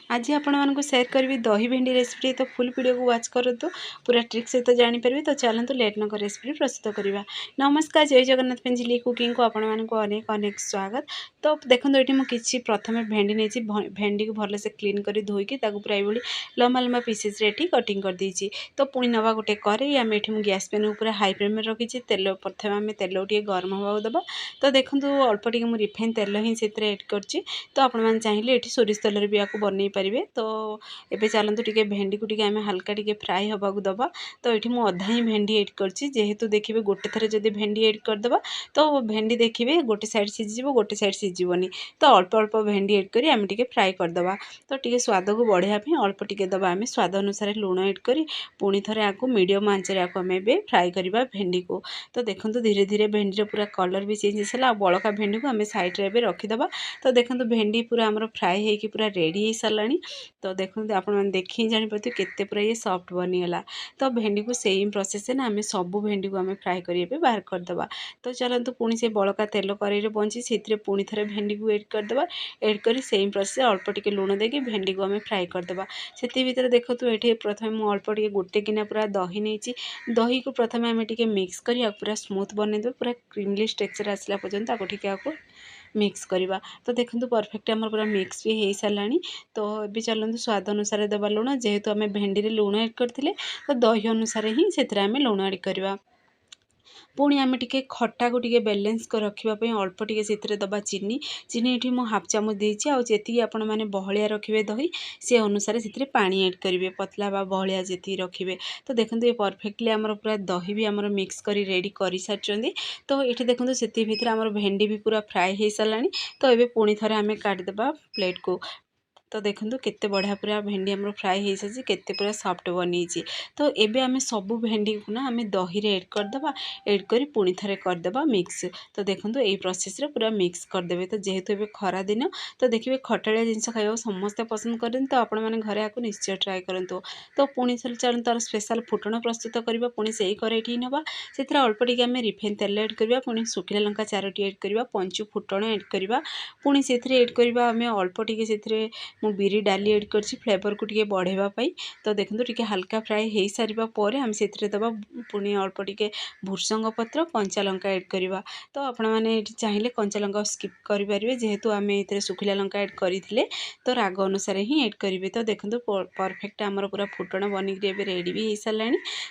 आज आपण मानक शेयर करी दही भेंडी रेसिपी। तो फुल वीडियो को वाच करूँ पूरा ट्रिक सहित जानीपर। तो चलतु लेट नक रेसिपी प्रस्तुत करवा। नमस्कार, जय जगन्नाथ पेंजिली कुकिंग को आपण मानक अनेक अनेक स्वागत। तो देखो ये मुझे प्रथम भेंडी नहीं भेंडी को भलसे क्लीन कर धोईकी पूरा ये लंबा लंबा पीसेस रे कटिंग कर देछि। तो पुणी नवा गोटे कड़े आम ये गैस पेन पूरा हाई फ्लेम में रखी तेल प्रथम आम तेल टे गरम हवा दबा। तो देखो अल्प टे मुझे रिफाइन तेल ही से एड कर। तो आपण चाहिए ये सोरिष तेल भी आपको बनई पारे। तो ये चलतु टे भेंडी को आम हल्का टे फ्राए हवा दबा। तो ये मुझे अधा ही भेंडी एड करेतु देखिए गोटे थर जब भेंडी एड करदे तो भेंडी देखिए गोटे साइड सीझी गोटे साइड सीझी। तो अल्प अल्प भेंडी एड कर आम टे फ्राए करदे। तो टे स्वाद को बढ़ापी अल्प टे दबा आम स्वाद अनुसार लुण एड कर पुणी थे आपको मीडियम आंचर आपको आम फ्राए करवा भेंडी को। तो देखो धीरे धीरे भेंडी पूरा कलर भी चेंज होगा। बड़का भेंडी को आम सैड्रे रखीदे। तो देखो भेंडी पूरा आमर फ्राए होगी पूरा रेडी हो सारा। तो देखो आप देखी जापर केते पूरा ये सॉफ्ट बनीगला। तो भेंडी को सेम प्रोसेस ना आम सब भेंडी को आम फ्राए करके बाहर करदे। तो चलतु पुणी से बड़का तेल कड़े बंची से पुणी थे भेंडी को एड करदे। एड कर सेम प्रोसेस अल्प टे लुण देके भेंडी को आम फ्राए करदे। से भर देखो ये प्रथम मुझे अल्प टे गोटे गिना पूरा दही नहीं। दही को प्रथम आम टे मिक्स कर पूरा स्मूथ बनईदे। पूरा क्रीमली टेक्सचर आसला पर्यंत आपको मिक्स करवा। तो देखो परफेक्ट आम पूरा मिक्स भी हो सारा। तो ये चलते स्वाद अनुसार देवा लुण। जेहेतु आम भेंडी रे लुण एड करते तो दही अनुसार ही से लुण एड करवा। पुणी आम टे खटा को टे बैलेंस कर रखापी अल्प टे से दबा चीनी। चीनी ये मुझे हाफ चामच देती। आती आपण मैंने बहलिया रखिए दही से अनुसार से पानी एड करेंगे पतला बा बहलिया जी रखिए। तो देखो ये परफेक्टली आमर पूरा दही भी आमर मिक्स कर रेडी कर सारी। तो ये देखो से भर आमर भेंडी भी पूरा फ्राए हो सारा। तो ये पुणी थे आम काटिदेबा प्लेट को। तो देखो केते बढ़िया पूरा भेंडी आमर फ्राए हो सारी केते पूरा सॉफ्ट बनी। तो ये आम सब भेंडी को ना आम दही रे एड करदे। एड कर पुणी थे करदे मिक्स। तो देखो यही प्रोसेस रे पूरा मिक्स करदे। तो जेहेतु ये खरा दिन तो देखिए खटालिया जिनस खाइबा समस्ते पसंद करें। तो आपण मैंने घरे आपको निश्चय ट्राए करूँ। तो पुणी थे चल तार स्पेशल फुटण प्रस्तुत करवा। पुणी से कड़ाई नवा से अल्प टे आम रिफाइन तेल एड करवा। पुणी सुखिला लंका 4टी एड करवा। पंचु फुटण एड करवा। पुणी से एड करवा आम अल्प टे से मु बिरी डाली एड कर फ्लेवर को टे बढ़ावाई। तो देखो टे हल्का फ्राए हो सारा पर आम से दबा पुणी अल्प टे भुर्संग पत्र कंचा लंका एड करवा। तो आपण मैंने चाहिए कंचा लंका स्किप करेंगे जेहेतु आम ये सुखिला लंका एड करते तो राग अनुसार ही एड करेंगे। तो देखो परफेक्ट आमर पूरा फुटण बनिक रेडी भी हो सारा।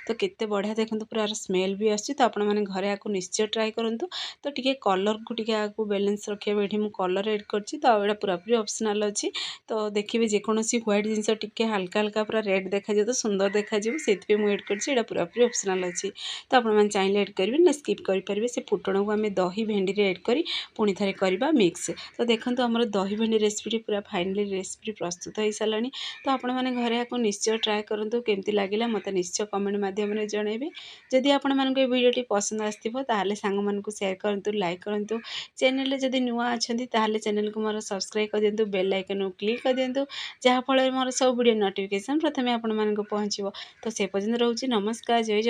तो केते बढ़िया देखो पूरा स्मेल भी आसी। तो आपण मैंने घरे आपको निश्चय ट्राए करूँ। तो टे कलर को टे आपको बैलेंस रखा ये कलर एड कर। तो यहाँ पूरापूरी ऑप्शनल अच्छी। तो देखिए जेकोसी व्हाइट जिनस टे हल्का हल्का पूरा रेड देखा तो सुंदर देखा से मुझे एड कर पूरापूरी ऑप्शनल अच्छी। तो आप चाहिए एड करेंगे ना स्किप करेंगे। से फुटण को आम दही भेंडी रे एड कर पुणी थे करवा मिक्स। तो देखो आमर दही भेंडी रेसिपी पूरा फाइनली रेसिपी प्रस्तुत हो सारा। तो आपण मैंने घरे आपको निश्चय ट्राए करूँ केमती लगे मत निश्चय कमेंट मध्यम जनइबे। जदि आपण मानक वीडियो पसंद आसो ताले सांग मानक शेयर करूँ लाइक करूँ। चैनल जब नुआ अच्छा ताले चैनल को मोर सब्सक्राइब कर दिंतु बेल आइकन क्लिक कर दिंतु जहाँफल मोर सब वीडियो नोटिफिकेशन प्रथम आपण मानक पहुँचो। तो से पर्यंत रोचे नमस्कार जय जगन्नाथ।